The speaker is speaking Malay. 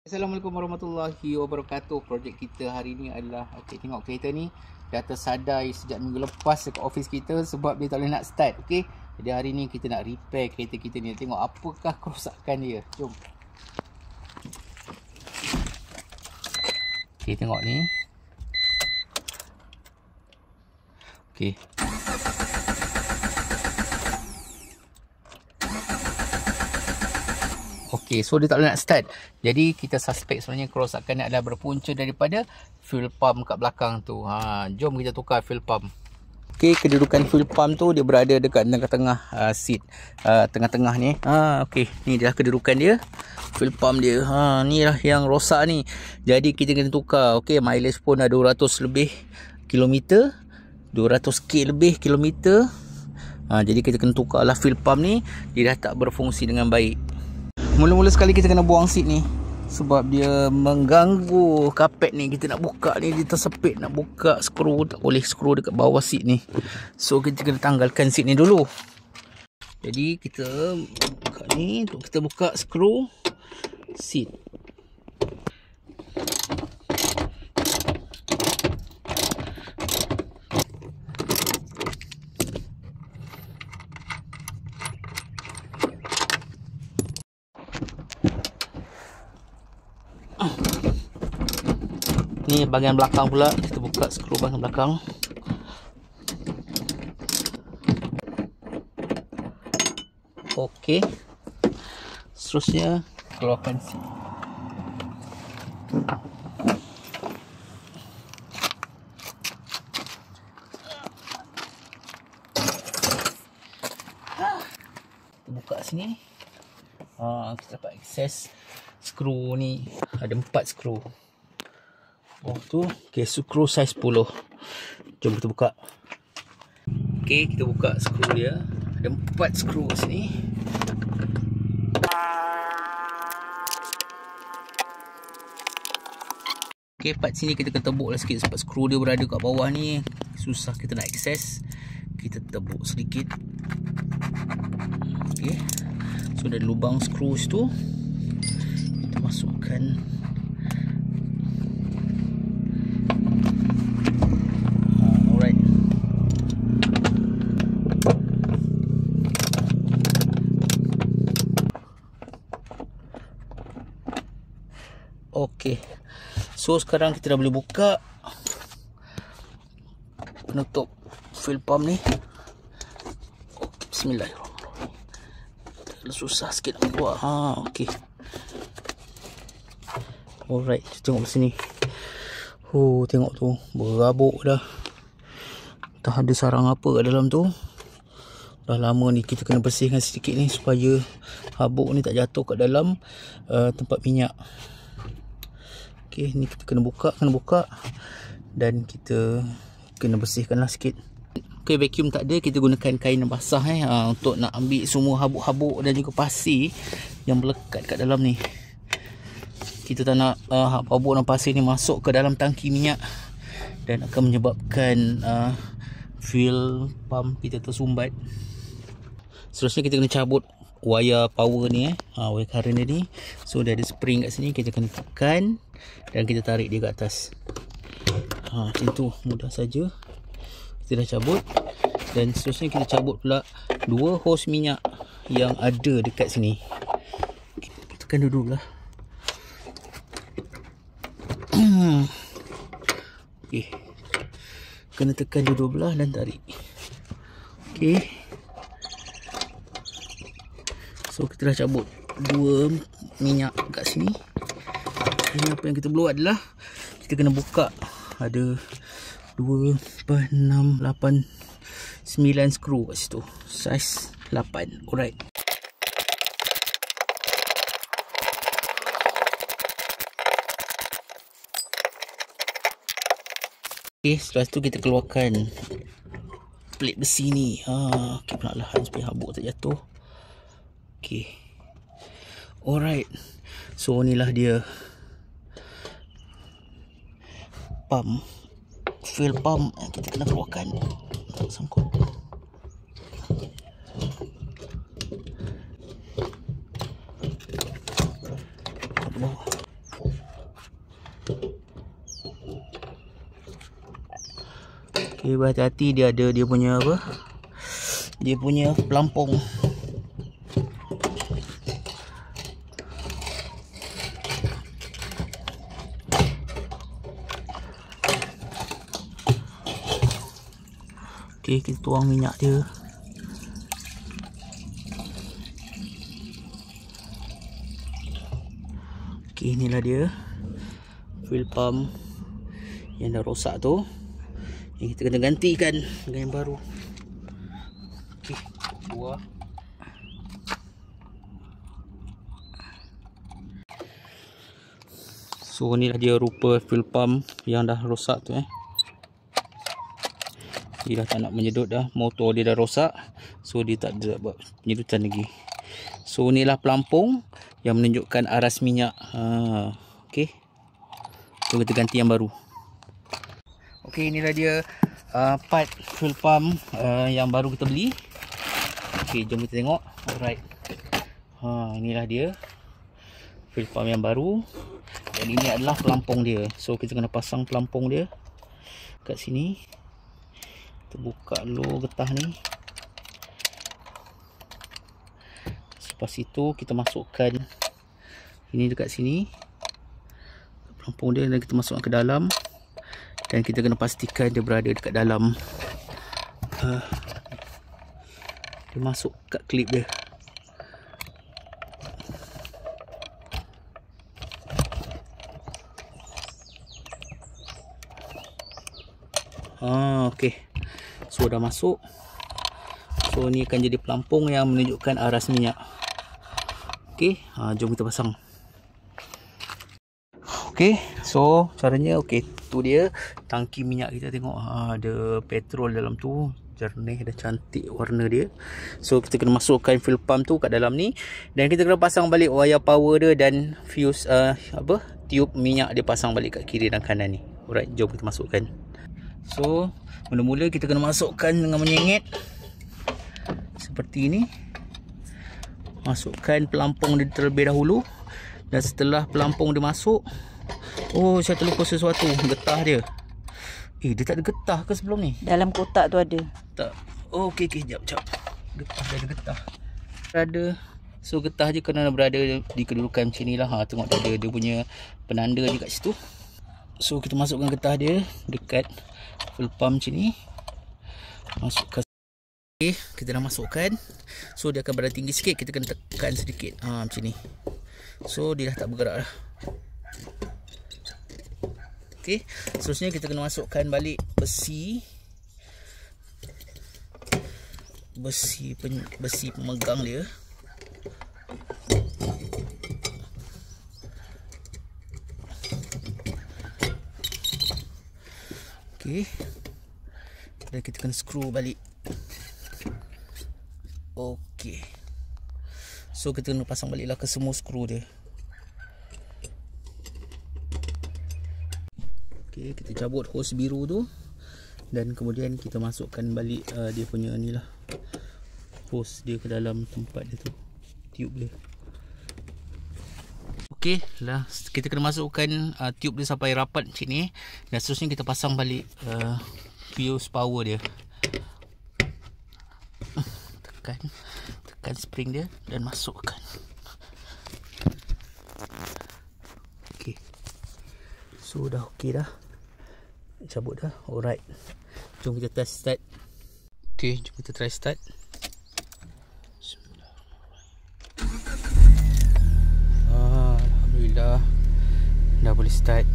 Assalamualaikum warahmatullahi wabarakatuh. Projek kita hari ni adalah tengok kereta ni dah tersadai sejak minggu lepas dekat office kita sebab dia tak boleh nak start. Jadi hari ni kita nak repair kereta kita ni. Tengok apakah kerosakan dia. Jom. Tengok ni. So dia tak boleh nak start. Jadi kita suspect sebenarnya kerosakan ni adalah berpunca daripada fuel pump kat belakang tu. Jom kita tukar fuel pump. Kedudukan fuel pump tu dia berada dekat tengah-tengah seat, tengah-tengah ni. Ni dah kedudukan dia. Fuel pump dia. Ni lah yang rosak ni. Jadi kita kena tukar. Mileage pun dah 200 lebih kilometer. 200k lebih kilometer. Jadi kita kena tukar lah fuel pump ni. Dia dah tak berfungsi dengan baik. Mula-mula sekali kita kena buang seat ni sebab dia mengganggu kapet ni. Kita nak buka ni, dia tersepit. Nak buka skru, tak boleh skru dekat bawah seat ni. So kita kena tanggalkan seat ni dulu. Jadi kita buka ni untuk kita buka skru seat. Ni bahagian belakang pula. Kita buka skru bahagian belakang. Seterusnya keluarkan seat. Kita buka sini. Kita dapat akses skru ni. Ada 4 skru. Skru saiz 10. Jom kita buka. Kita buka skru dia. Ada 4 skru kat sini. Part sini kita kena tebuk lah sikit sebab skru dia berada kat bawah ni. Susah kita nak akses. Kita tebuk sedikit. So ada lubang skru situ. Kita masukkan. So sekarang kita dah boleh buka penutup fuel pump ni. Bismillahirrahmanirrahim. Susah sikit nak keluar. Alright, tengok sini. Tengok tu, berabuk dah. Entah ada sarang apa kat dalam tu. Dah lama ni kita kena bersihkan sedikit ni supaya habuk ni tak jatuh kat dalam tempat minyak. Ni kita kena buka dan kita kena bersihkan lah sikit. Vacuum tak ada, kita gunakan kain basah untuk nak ambil semua habuk-habuk dan juga pasir yang melekat kat dalam ni. Kita tak nak habuk dan pasir ni masuk ke dalam tangki minyak dan akan menyebabkan fuel pump kita tersumbat. Seterusnya kita kena cabut wire power ni, wire current dia ni. So dia ada spring kat sini, kita kena tekan dan kita tarik dia ke atas. Macam tu, mudah saja. Kita dah cabut. Dan seterusnya kita cabut pula 2 hos minyak yang ada dekat sini. Tekan dulu lah. Kena tekan dua belah dan tarik. So kita dah cabut 2 minyak kat sini. Ini apa yang kita perlu adalah kita kena buka. Ada 2, 4, 6, 8, 9 skru kat situ. Saiz 8. Alright. Setelah tu kita keluarkan plate besi ni. Perlahan supaya habuk tak jatuh. Alright. So inilah dia pump, fuel pump yang kita kena keluarkan. Tak sangkut. Okay, berhati-hati, dia ada dia punya apa? Dia punya pelampung. Okay, kita tuang minyak dia. Okay, inilah dia fuel pump yang dah rosak tu, yang kita kena gantikan dengan yang baru. Okay, buah. So inilah dia rupa fuel pump yang dah rosak tu. Dia dah tak nak menyedut dah, motor dia dah rosak. So dia tak ada buat penyedutan lagi. So inilah pelampung yang menunjukkan aras minyak. Okay, so kita ganti yang baru. Okay, inilah dia part fuel pump yang baru kita beli. Okay, jom kita tengok. Alright, inilah dia fuel pump yang baru. Dan ini adalah pelampung dia. So kita kena pasang pelampung dia kat sini. Kita buka dulu getah ni. Lepas itu kita masukkan ini dekat sini, pelampung dia, dan kita masukkan ke dalam. Dan kita kena pastikan dia berada dekat dalam. Dia masuk kat klip dia. Okay, so dah masuk. So ni akan jadi pelampung yang menunjukkan aras minyak. Okay, jom kita pasang. Okay, so caranya, okay, tu dia tangki minyak kita. Tengok ada petrol dalam tu, jernih, dah cantik warna dia. So kita kena masukkan fuel pump tu kat dalam ni, dan kita kena pasang balik wire power dia dan fuse tiup minyak dia pasang balik kat kiri dan kanan ni. Alright, jom kita masukkan. So mula-mula kita kena masukkan dengan menyengit seperti ini. Masukkan pelampung dia terlebih dahulu. Dan setelah pelampung dia masuk, oh, saya terlupa sesuatu, getah dia. Dia tak ada getah ke sebelum ni? Dalam kotak tu ada. Tak. Oh, okey, jap. Getah dia ada getah. Ada. So getah je kena berada di kedudukan macam ni lah. Tengok dia punya penanda je kat situ. So kita masukkan getah dia dekat fuel pump macam ni. Masukkan. Okay, kita dah masukkan. So dia akan berada tinggi sikit, kita kena tekan sedikit macam ni. So dia dah tak bergerak dah. Okay, seterusnya kita kena masukkan balik besi pemegang dia. Okay, dan kita kena screw balik. Okay, so kita kena pasang baliklah ke semua skru dia. Okay, kita cabut hose biru tu, dan kemudian kita masukkan balik dia punya ni lah, hose dia ke dalam tempat dia tu, tube dia. Okay lah, kita kena masukkan tube dia sampai rapat macam ni. Dan seterusnya kita pasang balik fuse power dia. Tekan spring dia dan masukkan. Okay, so dah okay dah, cabut dah. Alright, jom kita test start. Okay, jom kita try start. Alhamdulillah dah boleh start.